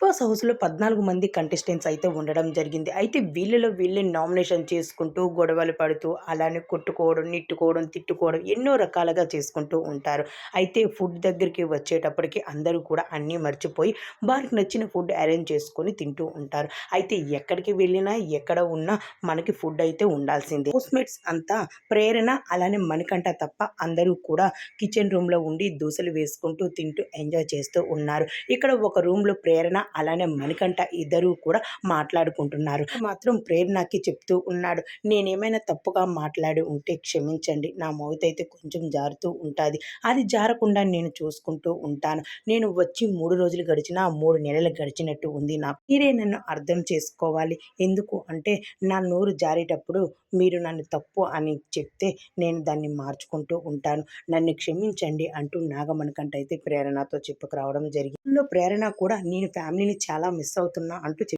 Boss హౌస్‌లో 14 మంది contestants అయితే ఉండడం జరిగింది. అయితే వీళ్ళలో వీళ్ళే నామినేషన్ చేసుకుంటూ, గొడవలు పడుతూ, అలానే కొట్టుకోవడం, నెట్టుకోవడం, తిట్టుకోవడం ఎన్నో రకాలుగా చేసుకుంటూ ఉంటారు. అయితే ఫుడ్ దగ్గరికి వచ్చేటప్పటికి అందరూ కూడా అన్నీ మర్చిపోయి వారికి నచ్చిన ఫుడ్ అరేంజ్ చేసుకొని తింటూ ఉంటారు. అయితే ఎక్కడికి వెళ్ళినా, ఎక్కడ ఉన్నా మనకి ఫుడ్ అయితే ఉండాల్సిందే. హౌస్‌మేట్స్ అంతా ప్రేరణ అలానే మణికంఠ తప్ప అందరూ కూడా కిచెన్ రూమ్‌లో ఉండి దోసలు వేసుకుంటూ, తింటూ ఎంజాయ్ చేస్తూ ఉన్నారు. ఇక్కడ ఒక రూమ్‌లో ప్రేరణ అలానే మణికంఠ ఇద్దరూ కూడా మాట్లాడుకుంటున్నారు. మాత్రం ప్రేరణకి చెప్తూ ఉన్నాడు. నేనేమైనా తప్పుగా మాట్లాడి ఉంటే క్షమించండి. నా మౌతయితే కొంచెం జారుతూ ఉంటాది. అది జారకుండా నేను చూసుకుంటూ ఉంటాను. నేను వచ్చి 3 రోజులు గడిచినా, 3 నెలలు గడిచినట్టు ఉంది నాకు. మీరే నన్ను అర్థం చేసుకోవాలి. ఎందుకు అంటే నా నోరు జారేటప్పుడు మీరు నన్ను తప్పు అని చెప్తే నేను దాన్ని మార్చుకుంటూ ఉంటాను. నన్ను క్షమించండి అంటూ నాగమణికంఠ అయితే ప్రేరణతో చెప్పుకురావడం జరిగింది. ఇందులో ప్రేరణ కూడా నేను ఫ్యామిలీని చాలా మిస్ అవుతున్నా అంటూ